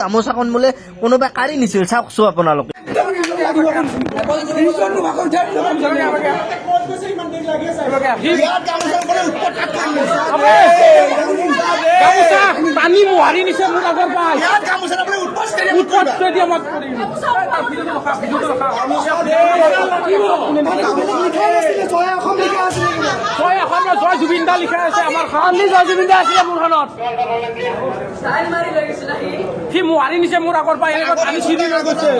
গামোচাখন বোলে কোনোবাই কাঢ়ি নিছিল চাওকচোন আপোনালোকে পানী মোহাৰি নিছে মোৰ আগৰ পাই জয় জুবিন দা লিখা আছে আমাৰ জয় জুবিন দা আছিলে মোৰখনত সি মোহাৰি নিছে মোৰ আগৰ পাই পানী চিৰি লৈ গৈছে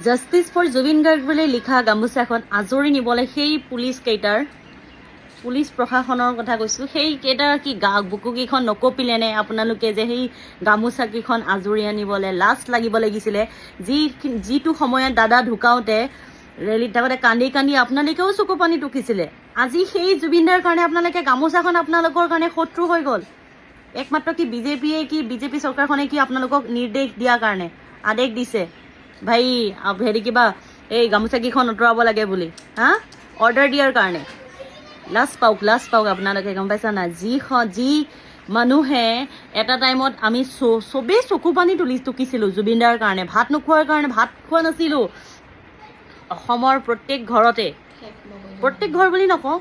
জাষ্টিছ ফৰ জুবিন গাৰ্গ বুলি লিখা গামোচাখন আজৰি নিবলৈ সেই পুলিচ প্ৰশাসনৰ কথা কৈছোঁ, সেইকেইটাৰ কি বুকুকেইখন নকঁপিলেনে আপোনালোকে যে সেই গামোচাকেইখন আজৰি আনিবলৈ লাজ লাগিব লাগিছিলে। যিটো সময়ত দাদা ঢুকাওঁতে ৰেলীত থাকোঁতে কান্দি কান্দি আপোনালোকেও চকু পানী টুকিছিলে। আজি সেই জুবিনদাৰ কাৰণে আপোনালোকে গামোচাখন আপোনালোকৰ কাৰণে শত্ৰু হৈ গ'ল। একমাত্ৰ কি বিজেপি চৰকাৰখনে কি আপোনালোকক নিৰ্দেশ দিয়াৰ কাৰণে আদেশ দিছে ভাই কিবা এই গামোচাকেইখন আঁতৰাব লাগে বুলি অৰ্ডাৰ দিয়াৰ কাৰণে। লাজ পাওক আপোনালোকে, গম পাইছা না। যি মানুহে এটা টাইমত আমি চবেই চকু পানী টুকিছিলোঁ জুবিনদাৰ কাৰণে, ভাত নোখোৱাৰ কাৰণে, ভাত খোৱা নাছিলোঁ। অসমৰ প্ৰত্যেক ঘৰ বুলি নকওঁ,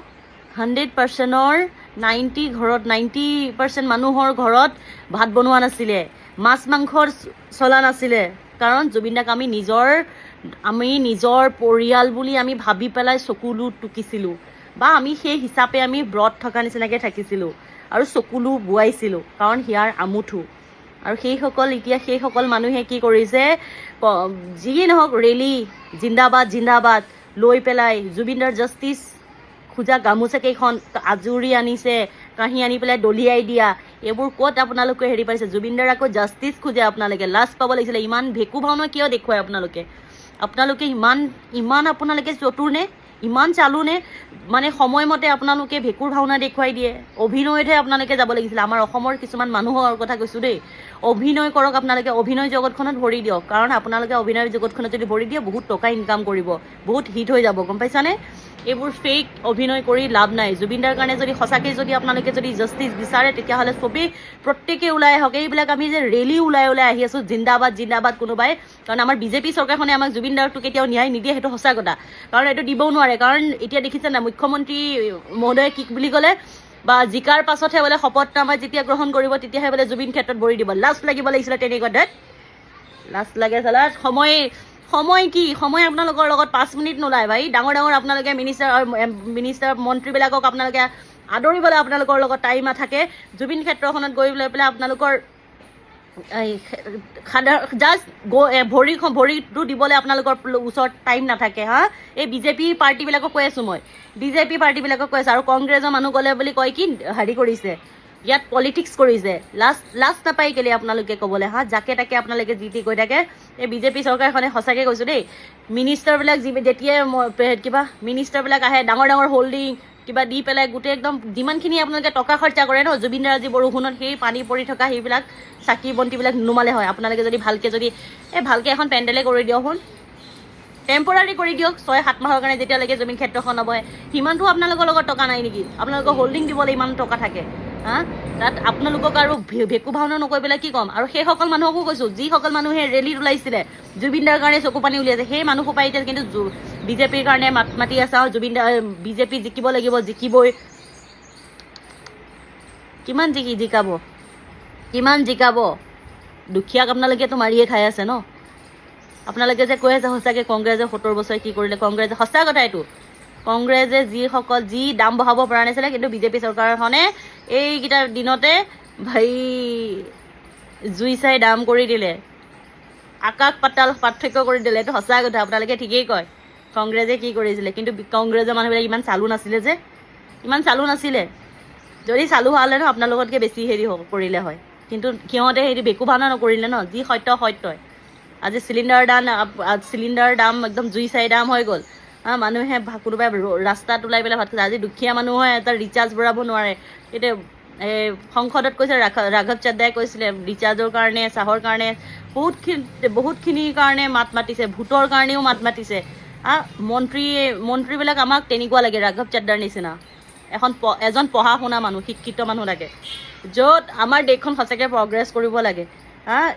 100%ৰ 90% মানুহৰ ঘৰত ভাত বনোৱা নাছিলে, মাছ মাংসৰ চলা নাছিলে। কাৰণ জুবিনদাক আমি নিজৰ পৰিয়াল বুলি আমি ভাবি পেলাই চকুলো টুকিছিলোঁ, বা আমি সেই হিচাপে আমি ব্ৰত থকা নিচিনাকৈ থাকিছিলোঁ আৰু চকুলো বোৱাইছিলোঁ, কাৰণ হিয়াৰ আমুঠো। আৰু সেইসকল মানুহে কি কৰিছে, যিয়ে নহওক ৰেলী জিন্দাবাদ লৈ পেলাই জুবিনদাৰ জাষ্টিছ খোজা গামোচাকেইখন আজৰি আনিছে, কাঢ়ি আনি পেলাই দলিয়াই দিয়া। এইবোৰ ক'ত আপোনালোকে হেৰি পাইছে? জুবিনদাৰ আকৌ জাষ্টিছ খোজে আপোনালোকে, লাজ পাব লাগিছিলে। ইমান ভেকু ভাওনা কিয় দেখুৱায় আপোনালোকে ইমান আপোনালোকে চতুৰ নে, ইমান চালু নে? মানে সময়মতে আপোনালোকে ভেকুৰ ভাওনা দেখুৱাই দিয়ে। অভিনয়তহে আপোনালোকে যাব লাগিছিলে। আমাৰ অসমৰ কিছুমান মানুহৰ কথা কৈছোঁ দেই, অভিনয় কৰক আপোনালোকে, অভিনয় জগতখনত ভৰি দিয়ক। কাৰণ আপোনালোকে অভিনয় জগতখনত যদি ভৰি দিয়ে বহুত টকা ইনকাম কৰিব, বহুত হিট হৈ যাব, গম পাইছানে? এইবোৰ ফেক অভিনয় কৰি লাভ নাই। জুবিনদাৰ কাৰণে যদি সঁচাকৈ আপোনালোকে জাষ্টিছ বিচাৰে, তেতিয়াহ'লে চবেই প্ৰত্যেকে ওলাই আহক। এইবিলাক আমি যে ৰেলী ওলাই আহি আছোঁ জিন্দাবাদ কোনোবাই, কাৰণ আমাৰ বিজেপি চৰকাৰখনে আমাক জুবিনদাৰটো কেতিয়াও ন্যায় নিদিয়ে, সেইটো সঁচা কথা। কাৰণ এইটো দিবও নোৱাৰে। কাৰণ এতিয়া দেখিছে না, মুখ্যমন্ত্ৰী মহোদয়ে কি বুলি ক'লে, বা জিকাৰ পাছতহে বোলে শপতনামা যেতিয়া গ্ৰহণ কৰিব তেতিয়াহে বোলে জুবিন ক্ষেত্ৰত ভৰি দিব। লাজ লাগিব লাগিছিলে তেনেকুৱা ধেত, লাজ লাগে চালা। সময় আপোনালোকৰ লগত 5 মিনিট নোলায় ভাই। ডাঙৰ আপোনালোকে মিনিষ্টাৰ মন্ত্ৰীবিলাকক আপোনালোকে আদৰিবলৈ আপোনালোকৰ লগত টাইম নাথাকে। জুবিন ক্ষেত্ৰখনত গৈ লৈ পেলাই আপোনালোকৰ জাষ্ট ভৰিটো দিবলৈ আপোনালোকৰ ওচৰত টাইম নাথাকে এই বিজেপি পাৰ্টিবিলাকক কৈ আছোঁ মই, আৰু কংগ্ৰেছৰ মানুহ গ'লে বুলি কয় কি হেৰি কৰিছে, ইয়াত পলিটিক্স কৰিছে। লাজ নাপায় কেলে আপোনালোকে ক'বলৈ যাকে তাকে আপোনালোকে যি টি কৈ থাকে। এই বিজেপি চৰকাৰখনে সঁচাকৈ কৈছোঁ দেই, মিনিষ্টাৰবিলাক যেতিয়াই মিনিষ্টাৰবিলাক আহে, ডাঙৰ হোল্ডিং কিবা দি পেলাই গোটেই একদম যিমানখিনি আপোনালোকে টকা খৰচা কৰে ন, জুবিনদাৰ আজি বৰষুণত সেই পানী পৰি থকা সেইবিলাক চাকি বন্তিবিলাক নুমালে হয়। আপোনালোকে যদি ভালকৈ এখন পেণ্ডেলে কৰি দিয়ক, টেম্পৰাৰী কৰি দিয়ক 6-7 মাহৰ কাৰণে, যেতিয়ালৈকে জুবিন ক্ষেত্ৰখন নবহে। সিমানটো আপোনালোকৰ লগত টকা নাই নেকি? আপোনালোকৰ হোল্ডিং দিবলৈ ইমান টকা থাকে তাত আপোনালোকক আৰু ভেকু ভাওনা নকৈ পেলাই কি ক'ম? আৰু সেইসকল মানুহকো কৈছোঁ, যিসকল মানুহে ৰেলীত ওলাইছিলে জুবিনদাৰ কাৰণে চকু পানী উলিয়াইছে, সেই মানুহসোপাই এতিয়া কিন্তু বিজেপিৰ কাৰণে মাতি আছে। আৰু বিজেপি জিকিব লাগিব, জিকিবই। কিমান জিকাব? দুখীয়াক আপোনালোকেতো মাৰিয়ে খাই আছে ন। আপোনালোকে যে কৈ আছে সঁচাকৈ কংগ্ৰেছে 70 বছৰে কি কৰিলে, কংগ্ৰেছে সঁচা কথা এইটো। কংগ্ৰেছে যি দাম বঢ়াব পৰা নাছিলে, কিন্তু বিজেপি চৰকাৰখনে এইকেইটা দিনতে জুই চাই দাম কৰি দিলে। আকাশ পাতাল পাৰ্থক্য কৰি দিলে। এইটো সঁচা কথা, আপোনালোকে ঠিকেই কয়। কংগ্ৰেছে কি কৰিছিলে, কিন্তু কংগ্ৰেছৰ মানুহবিলাক ইমান চালু নাছিলে। যদি চালু হোৱা হ'লে ন আপোনালোকতকৈ বেছি হেৰি কৰিলে হয়। কিন্তু সিহঁতে সেইটো বেকু ভাওনা নকৰিলে ন, যি সত্য সত্যই। আজি চিলিণ্ডাৰ দাম একদম জুই চাই দাম হৈ গ'ল। মানুহে কোনোবাই ৰাস্তাত ওলাই পেলাই ভাত খাইছে। আজি দুখীয়া মানুহে এটা ৰিচাৰ্জ ভৰাব নোৱাৰে। এতিয়া সংসদত কৈছে, ৰাঘৱ চাদ্দাই কৈছিলে ৰিচাৰ্জৰ কাৰণে, চাহৰ কাৰণে বহুতখিনিৰ কাৰণে মাত মাতিছে, ভোটৰ কাৰণেও মাত মাতিছে। মন্ত্ৰীবিলাক আমাক তেনেকুৱা লাগে, ৰাঘৱ চাদ্দাৰ নিচিনা এজন পঢ়া শুনা মানুহ, শিক্ষিত মানুহ লাগে, য'ত আমাৰ দেশখন সঁচাকৈ প্ৰগ্ৰেছ কৰিব লাগে।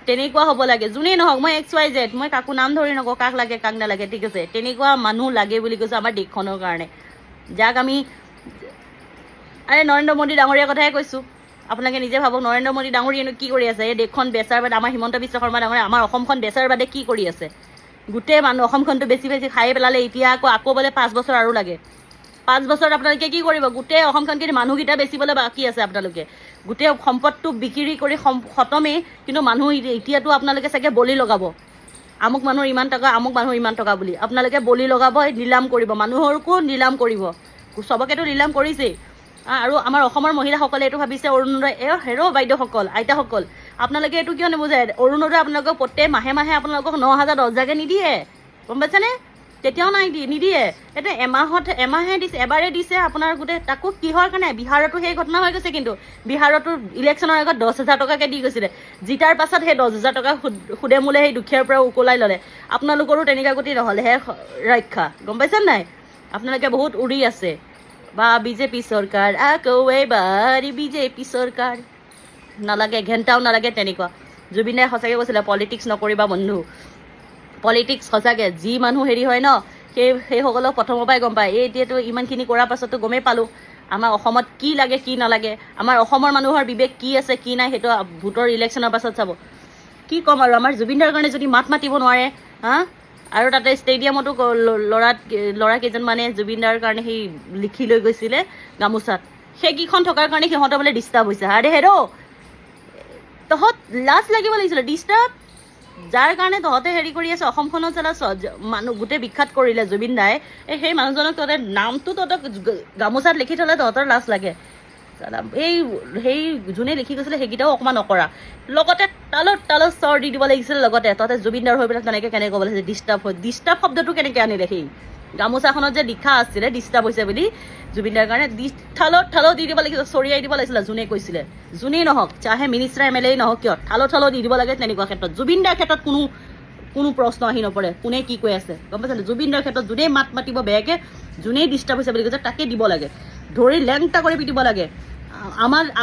তেনেকুৱা হ'ব লাগে। যোনেই নহওক, মই XYZ, মই কাকো নাম ধৰি নকওঁ, কাক লাগে কাক নালাগে, ঠিক আছে। তেনেকুৱা মানুহ লাগে বুলি কৈছোঁ আমাৰ দেশখনৰ কাৰণে, যাক আমি নৰেন্দ্ৰ মোদী ডাঙৰীয়াৰ কথাই কৈছোঁ। আপোনালোকে নিজে ভাবক, নৰেন্দ্ৰ মোদী ডাঙৰীয়ানো কি কৰি আছে? এই দেশখন বেচাৰ বাদে, আমাৰ হিমন্ত বিশ্ব শৰ্মা ডাঙৰীয়া আমাৰ অসমখন বেচাৰ বাদে কি কৰি আছে? গোটেই অসমখনটো বেছি খাই পেলালে। এতিয়া আকৌ বোলে 5 বছৰ আৰু লাগে। 5 বছৰত আপোনালোকে কি কৰিব? গোটেই অসমখন কিন্তু মানুহকেইটা বেচিবলৈ বাকী আছে। আপোনালোকে গোটেই সম্পদটো বিক্ৰী কৰি খতমেই, কিন্তু মানুহ এতিয়াতো আপোনালোকে চাগে বলি লগাব, আমুক মানুহৰ ইমান টকা, আমুক মানুহৰ ইমান টকা বুলি আপোনালোকে বলি লগাব, নিলাম কৰিব, মানুহৰকো নিলাম কৰিব, চবকেতো নিলাম কৰিছেই। আৰু আমাৰ অসমৰ মহিলাসকলে এইটো ভাবিছে অৰুণোদয়, হেৰ' বাইদেউসকল, আইতাসকল, আপোনালোকে এইটো কিয় নুবুজে? অৰুণোদয় আপোনালোকক প্ৰত্যেক মাহে আপোনালোকক 9,000 10,000কৈ নিদিয়ে, গম পাইছেনে? তেতিয়াও নিদিয়ে। এতিয়া এমাহে দিছে, এবাৰে দিছে আপোনাৰ গোটেই, তাকো কিহৰ কাৰণে? বিহাৰতো সেই ঘটনা হৈ গৈছে। কিন্তু বিহাৰতো ইলেকশ্যনৰ আগত 10,000 টকাকৈ দি গৈছিলে, জিতাৰ পাছত সেই 10,000 টকা সুদে মূলে সেই দুখীয়াৰ পৰা উকলাই ল'লে। আপোনালোকৰো তেনেকুৱা গতি নহ'লেহে ৰক্ষা, গম পাইছেনে নাই? আপোনালোকে বহুত উৰি আছে। বা বিজেপি চৰকাৰ, আকৌ এইবাৰ বিজেপি চৰকাৰ, নালাগে, ঘেণ্টাও নালাগে তেনেকুৱা। জুবিন দাই সঁচাকৈ কৈছিলে, পলিটিক্স নকৰিবা বন্ধু। পলিটিক্স সঁচাকৈ যি মানুহ হেৰি হয় ন, সেইসকলক প্ৰথমৰ পৰাই গম পায়। এতিয়াতো ইমানখিনি কৰাৰ পাছতো গমেই পালোঁ আমাৰ অসমত কি লাগে কি নালাগে, আমাৰ অসমৰ মানুহৰ বিবেক কি আছে কি নাই, সেইটো ভোটৰ ইলেকশ্যনৰ পাছত চাব। কি ক'ম আৰু, আমাৰ জুবিন দাৰ কাৰণে যদি মাত মাতিব নোৱাৰে, আৰু তাতে ষ্টেডিয়ামতো ল'ৰা কেইজনমানে জুবিন দাৰ কাৰণে সেই লিখি লৈ গৈছিলে গামোচাত, সেইকেইখন থকাৰ কাৰণে সিহঁতৰ বোলে ডিষ্টাৰ্ব হৈছে। তহঁত লাজ লাগিব লাগিছিলে। ডিষ্টাৰ্ব যাৰ কাৰণে তহঁতে হেৰি কৰি আছে, অসমখনত চালা মানুহ গোটেই বিখ্যাত কৰিলে জুবিন দাই, সেই মানুহজনক তহঁতে নামটো তহঁতক গামোচাত লিখি থ'লে তহঁতৰ লাজ লাগে। সেই যোনে লিখি গৈছিলে সেইকেইটাও অকণমান নকৰা, লগতে তালত চৰ দি দিব লাগিছিলে। লগতে তহঁতে জুবিন দাৰ হৈ পেলাই তেনেকৈ কেনেকৈ ক'ব লাগিছে ডিষ্টাৰ্ব শব্দটো কেনেকৈ আনিলে? সেই গামোচাখনত যে লিখা আছিলে ডিষ্টাৰ্ব হৈছে বুলি জুবিন দাৰ কাৰণে, থালত দি দিব লাগিছিলে, চৰিয়াই দিব লাগিছিলে। যোনে কৈছিলে, যোনেই নহওক, চাহে মিনিষ্টাৰ MLA নহওক কিয়, থালত দি দিব লাগে। তেনেকুৱা ক্ষেত্ৰত জুবিন দাৰ ক্ষেত্ৰত কোনো প্ৰশ্ন আহি নপৰে, কোনে কি কৈ আছে, গম পাইছে? জুবিন দাৰ ক্ষেত্ৰত যোনেই মাত মাতিব বেয়াকৈ, যোনেই ডিষ্টাৰ্ব হৈছে বুলি কৈছে, তাকে দিব লাগে, ধৰি লেংটা কৰি পিটিব লাগে।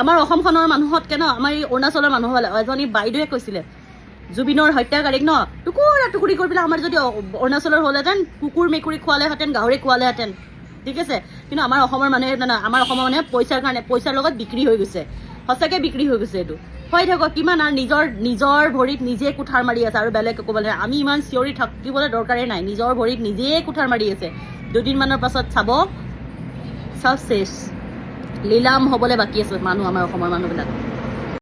আমাৰ অসমখনৰ মানুহতকৈ ন, আমাৰ এই অৰুণাচলৰ মানুহ এজনী বাইদেৱে কৈছিলে, জুবিনৰ হত্যাকাৰীক ন টুকুৰি কৰি পেলাই আমাৰ যদি অৰুণাচলৰ হ'লহেঁতেন, কুকুৰ মেকুৰী খোৱালেহেঁতেন, গাহৰি খোৱালেহেঁতেন, ঠিক আছে। কিন্তু আমাৰ অসমৰ মানুহে আমাৰ অসমৰ মানুহে পইচাৰ লগত বিক্ৰী হৈ গৈছে, সঁচাকৈ বিক্ৰী হৈ গৈছে। এইটো হৈ থাকক কিমান, আৰু নিজৰ ভৰিত নিজে কুঠাৰ মাৰি আছে, আৰু বেলেগ ক'বলৈ আমি ইমান চিঞৰি থাকিবলৈ দৰকাৰেই নাই। নিজৰ ভৰিত নিজেই কুঠাৰ মাৰি আছে। দুদিনমানৰ পাছত চাব চব চেছ, লীলাম হ'বলৈ বাকী আছে মানুহ, আমাৰ অসমৰ মানুহবিলাক।